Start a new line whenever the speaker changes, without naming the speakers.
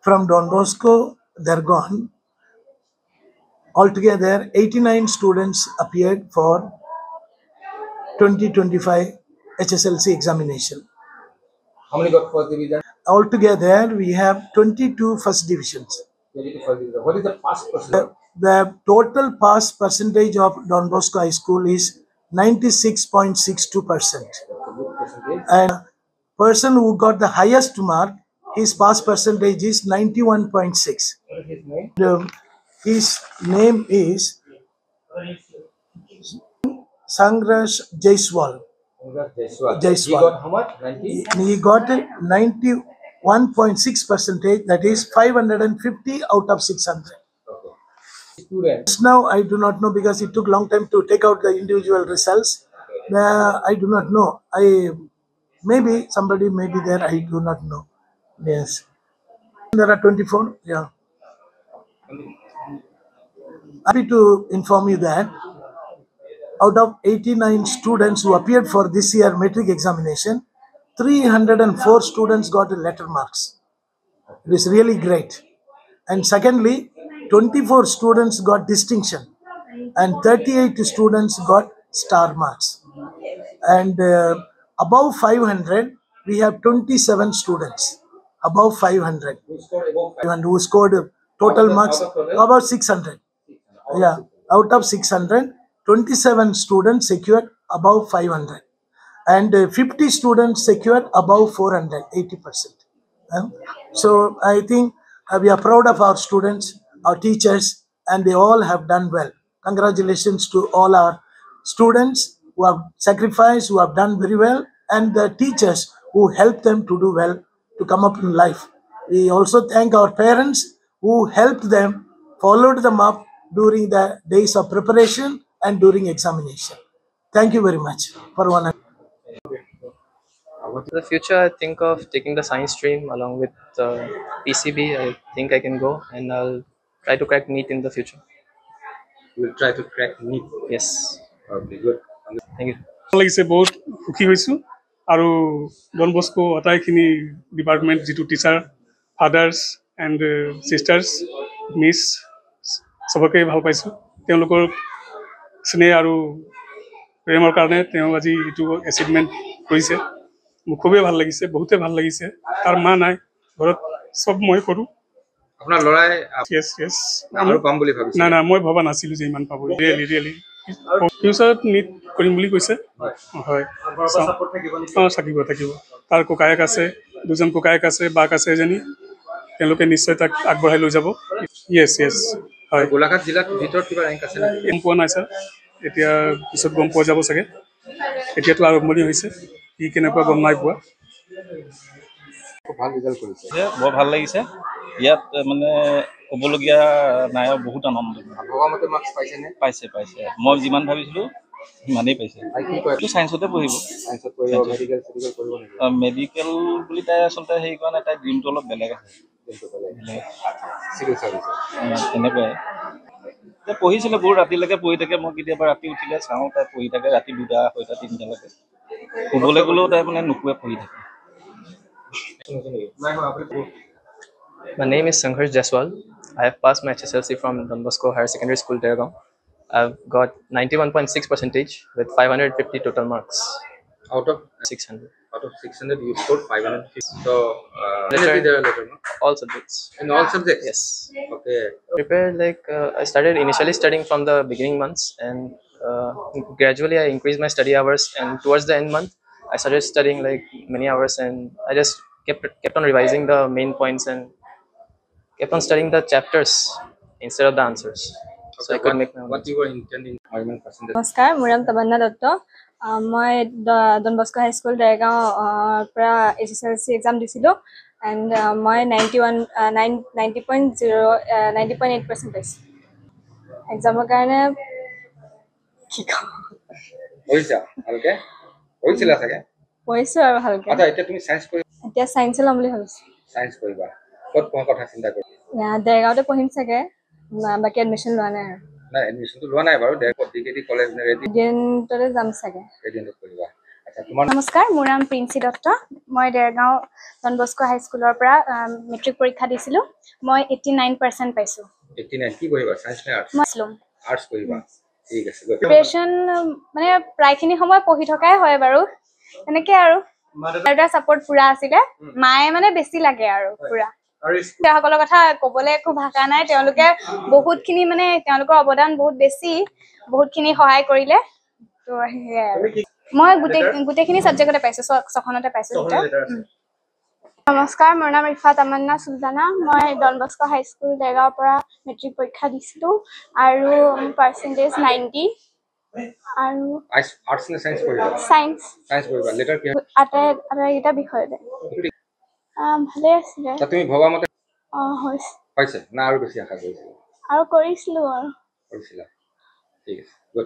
From Don Bosco, they're gone. Altogether, 89 students appeared for 2025 HSLC examination.
How many got first division?
Altogether, we have 22 first divisions.
22 first division. What is the pass percentage?
The total pass percentage of Don Bosco High School is 96.62%. And person who got the highest mark, his pass percentage is 91.6.
What is his name?
His name is Sangrash Jaiswal.
He got how much? 90?
He got 91.6%, that is 550 out of 600.
Students.
Now I do not know because it took long time to take out the individual results. I do not know. Maybe somebody may be there. I do not know. Yes, there are 24. Yeah, happy to inform you that out of 89 students who appeared for this year metric examination, 304 students got letter marks. It is really great. And secondly, 24 students got distinction and 38 students got star marks. And above 500, we have 27 students above 500 and who scored total marks about 600. Yeah, out of 600, 27 students secured above 500 and 50 students secured above 400, 80%. So I think we are proud of our students, our teachers, and they all have done well. Congratulations to all our students who have sacrificed, who have done very well, and the teachers who helped them to do well, to come up in life. We also thank our parents who helped them, followed them up during the days of preparation and during examination. Thank you very much for one.
In the future, I think of taking the science stream along with PCB. I think I can go, and I'll try to crack NEET in the future.
You will try to crack NEET.
Yes.
Okay, good.
Thank you.
লাগিছে বহুত সুখী হৈছোঁ আৰু Don Bosco আটাইখিনি department যিটো teacher father's and sisters মিছ চবকে ভাল পাইছোঁ তেওঁলোকৰ স্নেহ আৰু প্ৰেমৰ কাৰণে তেওঁ আজি এইটো এচিভমেণ্ট কৰিছে মোক খুবেই ভাল লাগিছে বহুতে ভাল লাগিছে তাৰ মা নাই ঘৰত চব মই কৰোঁ
আপোনাৰ ল'ৰাই
য়েছ য়েছ
আৰু পাম বুলি ভাবিছে
না মই ভবা নাছিলোঁ যে ইমান পাব ৰিয়েলি ফিউচাৰত নিট কৰিম বুলি কৈছে হয় থাকিব তাৰ ককায়েক আছে দুজন ককায়েক আছে বাক আছে এজনী তেওঁলোকে নিশ্চয় তাক আগবঢ়াই লৈ যাব য়েছ হয়
গোলাঘাট জিলাত ভিতৰত কিবা ৰেংক আছে নেকি
গম পোৱা নাই ছাৰ এতিয়া পিছত গম পোৱা যাব চাগে এতিয়াতো আৰম্ভণি হৈছে কি কেনেকুৱা গম নাই পোৱা
ভাল ৰিজাল্ট কৰিছে
বৰ ভাল লাগিছে ইয়াত মানে ক'বলগীয়া নাই বহুত আনন্দ
ভবামতে মাৰ্কছ পাইছেনে
পাইছে মই যিমান ভাবিছিলোঁ সিমানেই পাইছে চায়েন্সতে পঢ়িব মেডিকেল বুলি তাই আচলতে হেৰি কৰা নাই তাই ড্ৰিমটো অলপ বেলেগ আছে তেনেকুৱাই পঢ়িছিলে বহুত ৰাতিলৈকে পঢ়ি থাকে মই কেতিয়াবা ৰাতি উঠিলে চাওঁ তাই পঢ়ি থাকে ৰাতি 2টা 3টালৈকে শুবলৈ গ'লেও তাই মানে নুশুৱে পঢ়ি থাকে
My name is Sanghar Jaiswal. I have passed my HSLC from Don Bosco Higher Secondary School, Dergaon. I've got 91.6% with 550 total marks.
Out of
600.
Out of 600, you scored 550. So, later, no?
All subjects.
In all subjects?
Yes.
Okay.
Prepared I started initially studying from the beginning months, and gradually I increased my study hours. And towards the end month, I started studying many hours, and I just kept on revising the main points and kept on studying the chapters instead of the answers.
Okay,
so I could make my own.
What you were intending? Percentage?
নমস্কাৰ মুৰাম তাবান্না দত্ত মই Don Bosco high school Dergaon পৰা HSLC exam দিছিলোঁ and মই 90.8% পাইছোঁ এক্সামৰ কাৰণে কি ক'ম
পঢ়িছা ভালকে পঢ়িছিলা চাগে
পঢ়িছোঁ আৰু ভালকৈ
আচ্ছা এতিয়া তুমি সায়েন্স কৰি
এতিয়া সায়েন্সে ল'ম বুলি ভাবিছোঁ
সায়েন্স কৰিবা ক'ত পঢ়াৰ কথা চিন্তা কৰিছা
দেৰগাঁৱতে পঢ়িম চাগে বাকী এডমিশ্যন লোৱা নাই আৰু
না এডমিশ্যনটো লোৱা নাই বাৰু ডিগ্ৰী কলেজ নে
ৰেডিয়েণ্টতে যাম চাগে
ৰেডিয়েণ্টত কৰিবা তোমাৰ
নমস্কাৰ, মোৰ নাম প্ৰিন্সি দত্ত। মই দেৰগাঁও ডন বস্কো হাইস্কুলৰ পৰা মেট্ৰিক পৰীক্ষা দিছিলোঁ। মই 89% পাইছোঁ।
89 কি পঢ়িবা সায়েন্স নে আৰ্টছ
মই আছিলোঁ।
আৰ্টছ পঢ়িবা ঠিক আছে
প্ৰিপাৰেশ্যন মানে প্ৰায়খিনি সময় পঢ়ি থকাই হয় বাৰু, তেনেকৈ আৰু দেউতাৰ ছাপোৰ্ট পুৰা আছিলে। মায়ে মানে বেছি লাগে আৰু পুৰা। তেওঁলোকৰ কথা ক'বলৈ একো ভাষা নাই। তেওঁলোকে বহুতখিনি মানে তেওঁলোকৰ অৱদান বহুত বেছি, বহুতখিনি সহায় কৰিলে। তো সেয়াই আৰু মই গোটেইখিনি ছাবজেক্টতে পাইছোঁ, ছখনতে পাইছোঁ। নমস্কাৰ, মোৰ নাম ৰিফা তামান্না চুলতানা। মই ডন বস্কো হাইস্কুল দেৰগাঁৱৰ পৰা মেট্ৰিক পৰীক্ষা দিছিলোঁ আৰু পাৰ্চেণ্টেজ 90 আৰু
আৰ্টছ নে সায়েন্স পঢ়িবা
ছায়েন্স
সায়েন্স পঢ়িবা লেটাৰ কি
আটাইকেইটা বিষয়তে ভালে আছিলে।
তুমি ভবা মতে
হৈছে
পাইছে না আৰু বেছি আশা কৰিছিলা
আৰু কৰিছিলোঁ আৰু
কৰিছিলা ঠিক আছে